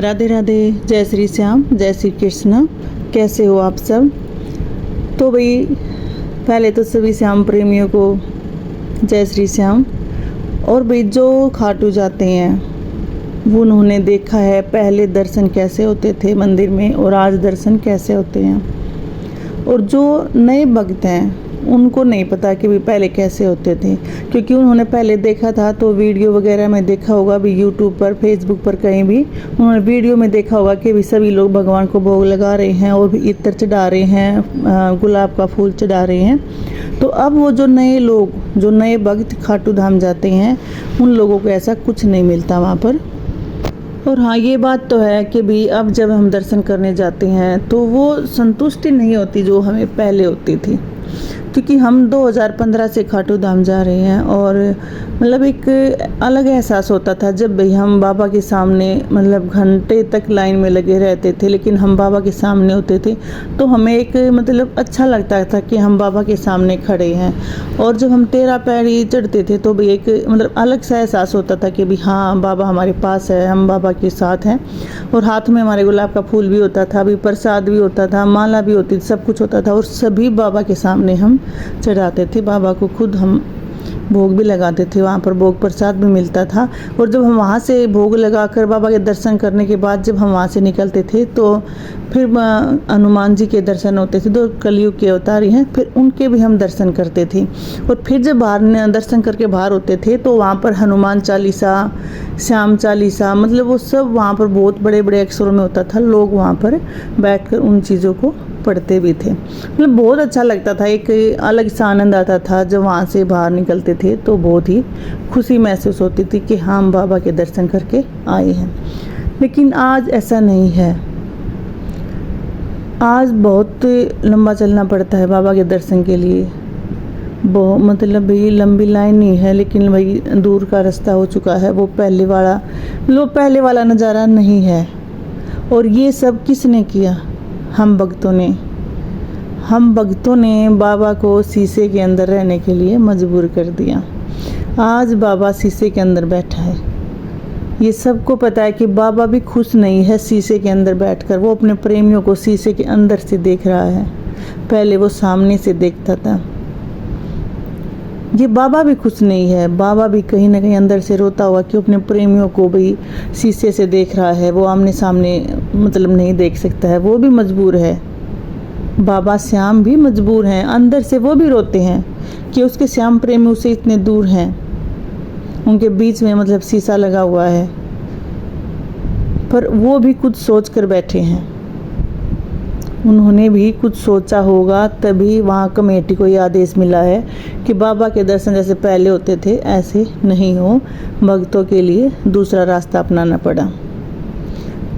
राधे राधे, जय श्री श्याम, जय श्री कृष्ण। कैसे हो आप सब? तो भाई पहले तो सभी श्याम प्रेमियों को जय श्री श्याम। और भाई जो खाटू जाते हैं वो उन्होंने देखा है पहले दर्शन कैसे होते थे मंदिर में और आज दर्शन कैसे होते हैं। और जो नए भक्त हैं उनको नहीं पता कि भी पहले कैसे होते थे, क्योंकि उन्होंने पहले देखा था तो वीडियो वगैरह में देखा होगा भी, यूट्यूब पर फेसबुक पर कहीं भी उन्होंने वीडियो में देखा होगा कि भी सभी लोग भगवान को भोग लगा रहे हैं और भी इत्र चढ़ा रहे हैं, गुलाब का फूल चढ़ा रहे हैं। तो अब वो जो नए लोग, जो नए भक्त खाटू धाम जाते हैं उन लोगों को ऐसा कुछ नहीं मिलता वहाँ पर। और हाँ, ये बात तो है कि भी अब जब हम दर्शन करने जाते हैं तो वो संतुष्टि नहीं होती जो हमें पहले होती थी, क्योंकि हम 2015 से खाटू धाम जा रहे हैं और मतलब एक अलग एहसास होता था जब भाई हम बाबा के सामने मतलब घंटे तक लाइन में लगे रहते थे, लेकिन हम बाबा के सामने होते थे तो हमें एक मतलब अच्छा लगता था कि हम बाबा के सामने खड़े हैं। और जब हम 13 पैड़ी चढ़ते थे तो भी एक मतलब अलग सा एहसास होता था कि भी हाँ, बाबा हमारे पास है, हम बाबा के साथ हैं। और हाथ में हमारे गुलाब का फूल भी होता था, भी प्रसाद भी होता था, माला भी होती थी, सब कुछ होता था और सभी बाबा के सामने हम चढ़ाते थे। बाबा को खुद हम भोग भी लगाते थे, वहाँ पर भोग प्रसाद भी मिलता था। और जब हम वहाँ से भोग लगाकर बाबा के दर्शन करने के बाद जब हम वहाँ से निकलते थे तो फिर हनुमान जी के दर्शन होते थे, जो कलयुग के अवतारी हैं, फिर उनके भी हम दर्शन करते थे। और फिर जब बाहर दर्शन करके बाहर होते थे तो वहाँ पर हनुमान चालीसा, श्याम चालीसा, मतलब वो सब वहाँ पर बहुत बड़े बड़े अक्षरों में होता था। लोग वहाँ पर बैठकर उन चीज़ों को पढ़ते भी थे। मतलब बहुत अच्छा लगता था, एक अलग सा आनंद आता था जब वहाँ से बाहर निकलते थे तो बहुत ही खुशी महसूस होती थी कि हम बाबा के दर्शन करके आए हैं। लेकिन आज ऐसा नहीं है। आज बहुत लंबा चलना पड़ता है बाबा के दर्शन के लिए। बहुत मतलब भाई लंबी लाइन नहीं है, लेकिन भाई दूर का रास्ता हो चुका है। वो पहले वाला नज़ारा नहीं है। और ये सब किसने किया? हम भक्तों ने बाबा को शीशे के अंदर रहने के लिए मजबूर कर दिया। आज बाबा शीशे के अंदर बैठा है। ये सबको पता है कि बाबा भी खुश नहीं है शीशे के अंदर बैठकर। वो अपने प्रेमियों को शीशे के अंदर से देख रहा है, पहले वो सामने से देखता था। ये बाबा भी खुश नहीं है। बाबा भी कहीं ना कहीं अंदर से रोता हुआ कि अपने प्रेमियों को भी शीशे से देख रहा है। वो आमने सामने मतलब नहीं देख सकता है, वो भी मजबूर है। बाबा श्याम भी मजबूर हैं, अंदर से वो भी रोते हैं कि उसके श्याम प्रेमी उसे इतने दूर हैं, उनके बीच में मतलब शीशा लगा हुआ है। पर वो भी कुछ सोच कर बैठे हैं। उन्होंने भी कुछ सोचा होगा, तभी वहाँ कमेटी को ये आदेश मिला है कि बाबा के दर्शन जैसे पहले होते थे ऐसे नहीं हो, भक्तों के लिए दूसरा रास्ता अपनाना पड़ा।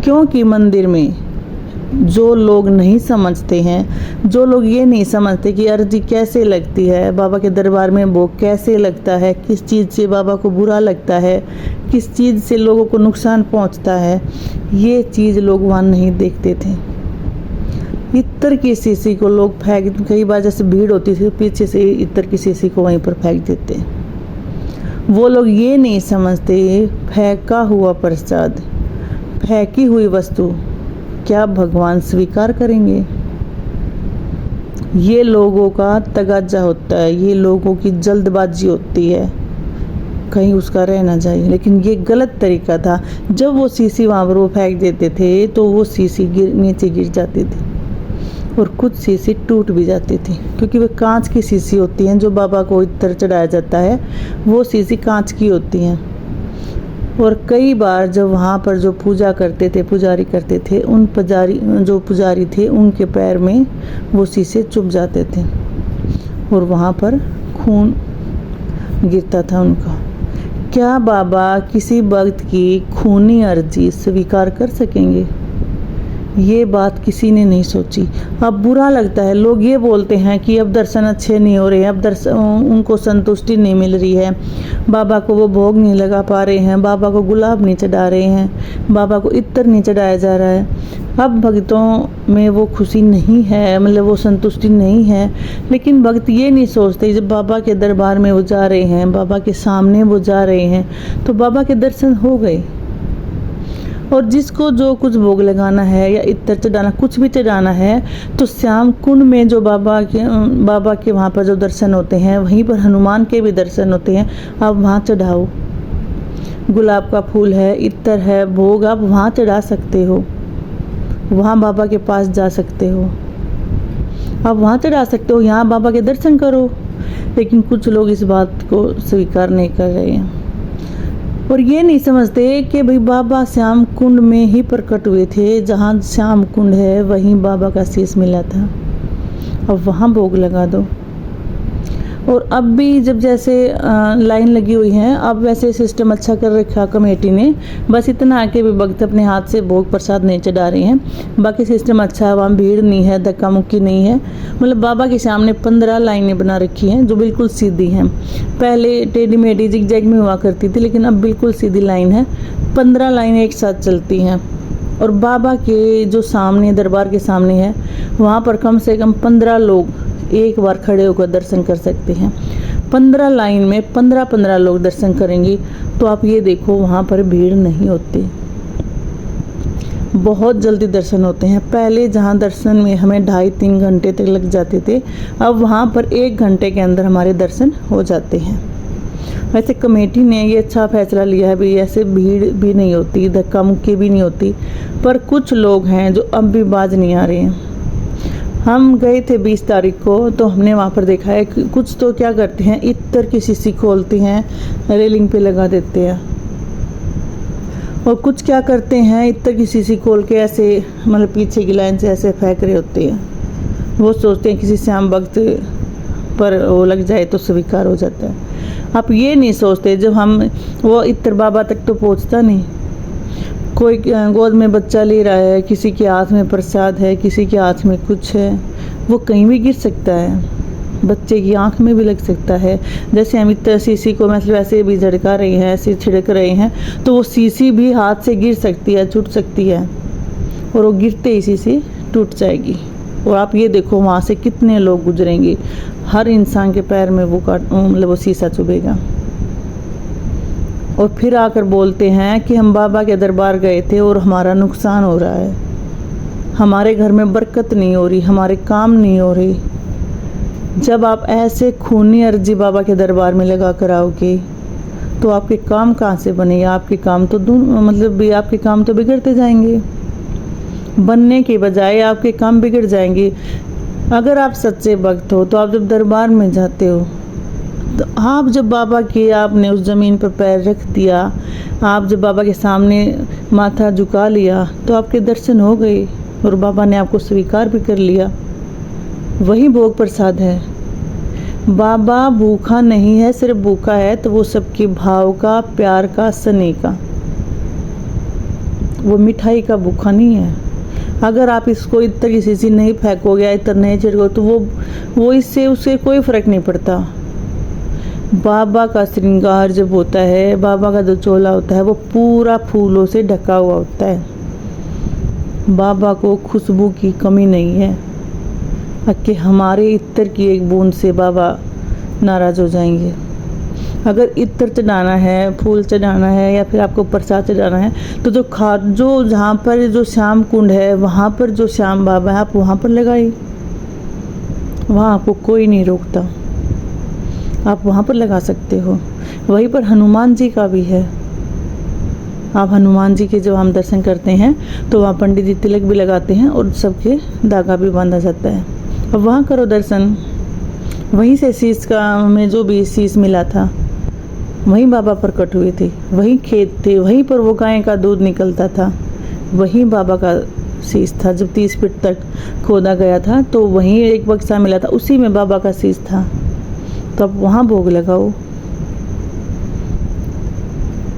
क्योंकि मंदिर में जो लोग नहीं समझते हैं, जो लोग ये नहीं समझते कि अर्जी कैसे लगती है, बाबा के दरबार में भोग कैसे लगता है, किस चीज़ से बाबा को बुरा लगता है, किस चीज़ से लोगों को नुकसान पहुंचता है, ये चीज़ लोग वहाँ नहीं देखते थे। इत्र की शीशी को लोग फेंक, कई बार जैसे भीड़ होती थी पीछे से इत्र की शीशी को वहीं पर फेंक देते। वो लोग ये नहीं समझते फेंका हुआ प्रसाद, फेंकी हुई वस्तु क्या भगवान स्वीकार करेंगे? ये लोगों का तगाजा होता है, ये लोगों की जल्दबाजी होती है, कहीं उसका रह ना जाए। लेकिन ये गलत तरीका था। जब वो शीशी वहाँ पर वो फेंक देते थे तो वो शीशी नीचे गिर जाती थी और कुछ शीशी टूट भी जाती थी, क्योंकि वे कांच की शीशी होती हैं। जो बाबा को इत्र चढ़ाया जाता है वो शीशी कांच की होती हैं। और कई बार जब वहाँ पर जो पूजा करते थे, पुजारी करते थे, उन पुजारी थे उनके पैर में वो शीशे चुभ जाते थे और वहाँ पर खून गिरता था उनका। क्या बाबा किसी भक्त की खूनी अर्जी स्वीकार कर सकेंगे? ये बात किसी ने नहीं सोची। अब बुरा लगता है, लोग ये बोलते हैं कि अब दर्शन अच्छे नहीं हो रहे हैं, अब दर्शन उनको संतुष्टि नहीं मिल रही है, बाबा को वो भोग नहीं लगा पा रहे हैं, बाबा को गुलाब नहीं चढ़ा रहे हैं, बाबा को इत्र नहीं चढ़ाया जा रहा है। अब भक्तों में वो खुशी नहीं है, मतलब वो संतुष्टि नहीं है। लेकिन भक्त ये नहीं सोचते जब बाबा के दरबार में वो जा रहे हैं, बाबा के सामने वो जा रहे हैं तो बाबा के दर्शन हो गए। और जिसको जो कुछ भोग लगाना है या इत्र चढ़ाना, कुछ भी चढ़ाना है, तो श्याम कुंड में जो बाबा के वहाँ पर जो दर्शन होते हैं, वहीं पर हनुमान के भी दर्शन होते हैं। आप वहाँ चढ़ाओ, गुलाब का फूल है, इत्र है, भोग आप वहाँ चढ़ा सकते हो, वहाँ बाबा के पास जा सकते हो, आप वहाँ चढ़ा सकते हो, यहाँ बाबा के दर्शन करो। लेकिन कुछ लोग इस बात को स्वीकार नहीं कर रहे हैं और ये नहीं समझते कि भाई बाबा श्याम कुंड में ही प्रकट हुए थे। जहाँ श्याम कुंड है वहीं बाबा का शीश मिला था, अब वहाँ भोग लगा दो। और अब भी जब जैसे लाइन लगी हुई है, अब वैसे सिस्टम अच्छा कर रखा कमेटी ने, बस इतना आके भी भक्त अपने हाथ से भोग प्रसाद नहीं चढ़ा रहे हैं। बाकी सिस्टम अच्छा है, वहाँ भीड़ नहीं है, धक्का मुक्की नहीं है। मतलब बाबा के सामने 15 लाइनें बना रखी हैं जो बिल्कुल सीधी हैं। पहले टेढ़ी मेढ़ी जिगजैग में हुआ करती थी, लेकिन अब बिल्कुल सीधी लाइन है, 15 लाइनें एक साथ चलती हैं। और बाबा के जो सामने दरबार के सामने है, वहाँ पर कम से कम 15 लोग एक बार खड़े होकर दर्शन कर सकते हैं। 15 लाइन में 15 लोग दर्शन करेंगे, तो आप ये देखो वहाँ पर भीड़ नहीं होती, बहुत जल्दी दर्शन होते हैं। पहले जहाँ दर्शन में हमें 2.5-3 घंटे तक लग जाते थे, अब वहाँ पर 1 घंटे के अंदर हमारे दर्शन हो जाते हैं। वैसे कमेटी ने ये अच्छा फैसला लिया है भी, ऐसे भीड़ भी नहीं होती, धक्का मुक्की भी नहीं होती। पर कुछ लोग हैं जो अब भी बाज नहीं आ रहे हैं। हम गए थे 20 तारीख को, तो हमने वहाँ पर देखा है कि कुछ तो क्या करते हैं, इत्र की शीशी खोलते हैं, रेलिंग पे लगा देते हैं। और कुछ क्या करते हैं, इत्र की शीशी खोल के ऐसे मतलब पीछे की लाइन से ऐसे फेंक रहे होते हैं। वो सोचते हैं किसी श्याम भक्त पर वो लग जाए तो स्वीकार हो जाता है। आप ये नहीं सोचते, जब हम वो इत्र बाबा तक तो पहुँचता नहीं। कोई गोद में बच्चा ले रहा है, किसी के हाथ में प्रसाद है, किसी के हाथ में कुछ है, वो कहीं भी गिर सकता है, बच्चे की आंख में भी लग सकता है। जैसे हम इतना शीशी को मतलब ऐसे भी झड़का रहे हैं, ऐसे छिड़क रहे हैं, तो वो शीशी भी हाथ से गिर सकती है, छूट सकती है, और वो गिरते ही शीशी टूट जाएगी। और आप ये देखो वहाँ से कितने लोग गुजरेंगे, हर इंसान के पैर में वो मतलब वो शीशा चुभेगा। और फिर आकर बोलते हैं कि हम बाबा के दरबार गए थे और हमारा नुकसान हो रहा है, हमारे घर में बरकत नहीं हो रही, हमारे काम नहीं हो रही। जब आप ऐसे खूनी अर्जी बाबा के दरबार में लगा कर आओगे, तो आपके काम कहाँ से बनेंगे? आपके काम तो मतलब भी आपके काम तो बिगड़ते जाएंगे, बनने के बजाय आपके काम बिगड़ जाएंगे। अगर आप सच्चे भक्त हो, तो आप जब दरबार में जाते हो, तो आप जब बाबा के आपने उस ज़मीन पर पैर रख दिया, आप जब बाबा के सामने माथा झुका लिया, तो आपके दर्शन हो गए और बाबा ने आपको स्वीकार भी कर लिया। वही भोग प्रसाद है। बाबा भूखा नहीं है, सिर्फ भूखा है तो वो सबके भाव का, प्यार का, स्नेह का, वो मिठाई का भूखा नहीं है। अगर आप इसको इत्र की शीशी नहीं फेंकोगे, इत्र नहीं छिड़को, तो वो इससे उससे कोई फ़र्क नहीं पड़ता। बाबा का श्रृंगार जब होता है, बाबा का जो चोला होता है, वो पूरा फूलों से ढका हुआ होता है। बाबा को खुशबू की कमी नहीं है कि हमारे इत्र की एक बूंद से बाबा नाराज़ हो जाएंगे। अगर इत्र चढ़ाना है, फूल चढ़ाना है, या फिर आपको प्रसाद चढ़ाना है, तो जो जहाँ पर जो श्याम कुंड है, वहाँ पर जो श्याम बाबा है, आप वहाँ पर लगाइए, वहाँ आपको कोई नहीं रोकता, आप वहाँ पर लगा सकते हो। वहीं पर हनुमान जी का भी है। आप हनुमान जी के जब हम दर्शन करते हैं, तो वहाँ पंडित जी तिलक भी लगाते हैं और सबके धागा भी बांधा जाता है। अब वहाँ करो दर्शन। वहीं से शीश का में जो भी शीश मिला था, वहीं बाबा प्रकट हुए थे, वहीं खेत थे, वहीं पर वो गाय का दूध निकलता था, वहीं बाबा का शीश था। जब 30 फीट तक खोदा गया था, तो वहीं एक बक्सा मिला था, उसी में बाबा का शीश था। तो अब वहाँ भोग लगाओ।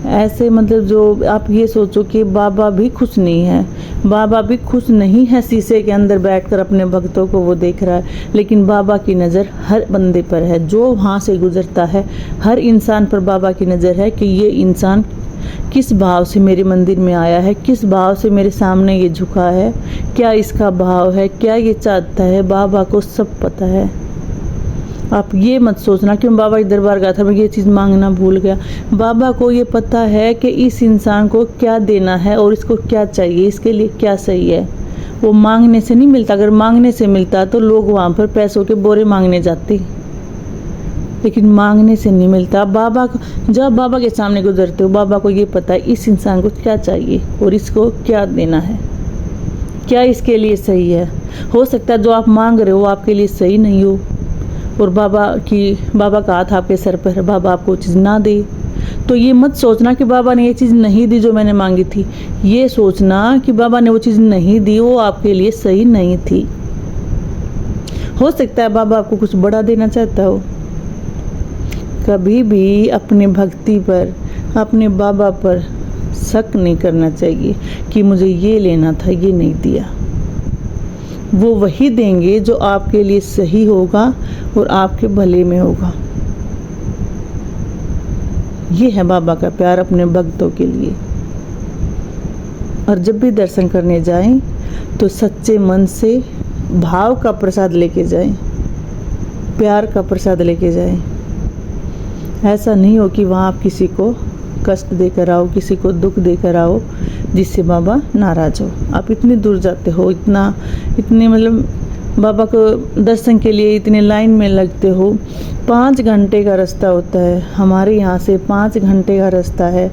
ऐसे मतलब जो आप ये सोचो कि बाबा भी खुश नहीं है, बाबा भी खुश नहीं है शीशे के अंदर बैठकर अपने भक्तों को वो देख रहा है, लेकिन बाबा की नज़र हर बंदे पर है। जो वहाँ से गुजरता है, हर इंसान पर बाबा की नज़र है कि ये इंसान किस भाव से मेरे मंदिर में आया है, किस भाव से मेरे सामने ये झुका है, क्या इसका भाव है, क्या ये चाहता है। बाबा को सब पता है। आप ये मत सोचना कि मैं बाबा के दरबार गया था, मैं ये चीज़ मांगना भूल गया। बाबा को ये पता है कि इस इंसान को क्या देना है और इसको क्या चाहिए, इसके लिए क्या सही है। वो मांगने से नहीं मिलता। अगर मांगने से मिलता तो लोग वहाँ पर पैसों के बोरे मांगने जाते, लेकिन मांगने से नहीं मिलता। बाबा को, जब बाबा के सामने गुजरते हो, बाबा को ये पता है इस इंसान को क्या चाहिए और इसको क्या देना है, क्या इसके लिए सही है। हो सकता है जो आप मांग रहे हो आपके लिए सही नहीं हो और बाबा का हाथ आपके सर पर है, बाबा आपको चीज़ ना दे। तो ये मत सोचना कि बाबा ने ये चीज़ नहीं दी जो मैंने मांगी थी। ये सोचना कि बाबा ने वो चीज़ नहीं दी, वो आपके लिए सही नहीं थी। हो सकता है बाबा आपको कुछ बड़ा देना चाहता हो। कभी भी अपनी भक्ति पर, अपने बाबा पर शक नहीं करना चाहिए कि मुझे ये लेना था, ये नहीं दिया। वो वही देंगे जो आपके लिए सही होगा और आपके भले में होगा। ये है बाबा का प्यार अपने भक्तों के लिए। और जब भी दर्शन करने जाएं तो सच्चे मन से भाव का प्रसाद लेके जाएं, प्यार का प्रसाद लेके जाएं। ऐसा नहीं हो कि वहाँ आप किसी को कष्ट देकर आओ, किसी को दुख देकर आओ जिससे बाबा नाराज़ हो। आप इतनी दूर जाते हो, इतने मतलब बाबा को दर्शन के लिए इतने लाइन में लगते हो। 5 घंटे का रास्ता होता है, हमारे यहाँ से 5 घंटे का रास्ता है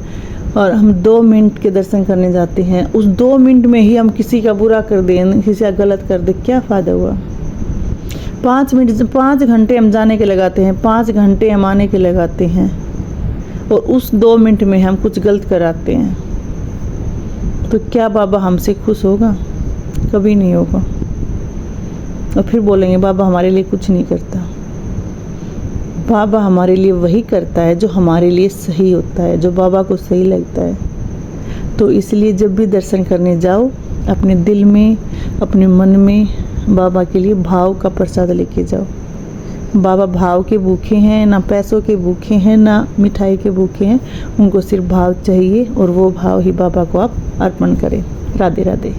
और हम 2 मिनट के दर्शन करने जाते हैं। उस 2 मिनट में ही हम किसी का बुरा कर दें, किसी का गलत कर दें, क्या फ़ायदा हुआ। 5 घंटे हम जाने के लगाते हैं, 5 घंटे हम आने के लगाते हैं और उस 2 मिनट में हम कुछ गलत कराते हैं। तो क्या बाबा हमसे खुश होगा? कभी नहीं होगा। और फिर बोलेंगे बाबा हमारे लिए कुछ नहीं करता। बाबा हमारे लिए वही करता है जो हमारे लिए सही होता है, जो बाबा को सही लगता है। तो इसलिए जब भी दर्शन करने जाओ, अपने दिल में, अपने मन में बाबा के लिए भाव का प्रसाद लेके जाओ। बाबा भाव के भूखे हैं, ना पैसों के भूखे हैं, ना मिठाई के भूखे हैं। उनको सिर्फ भाव चाहिए और वो भाव ही बाबा को आप अर्पण करें। राधे राधे।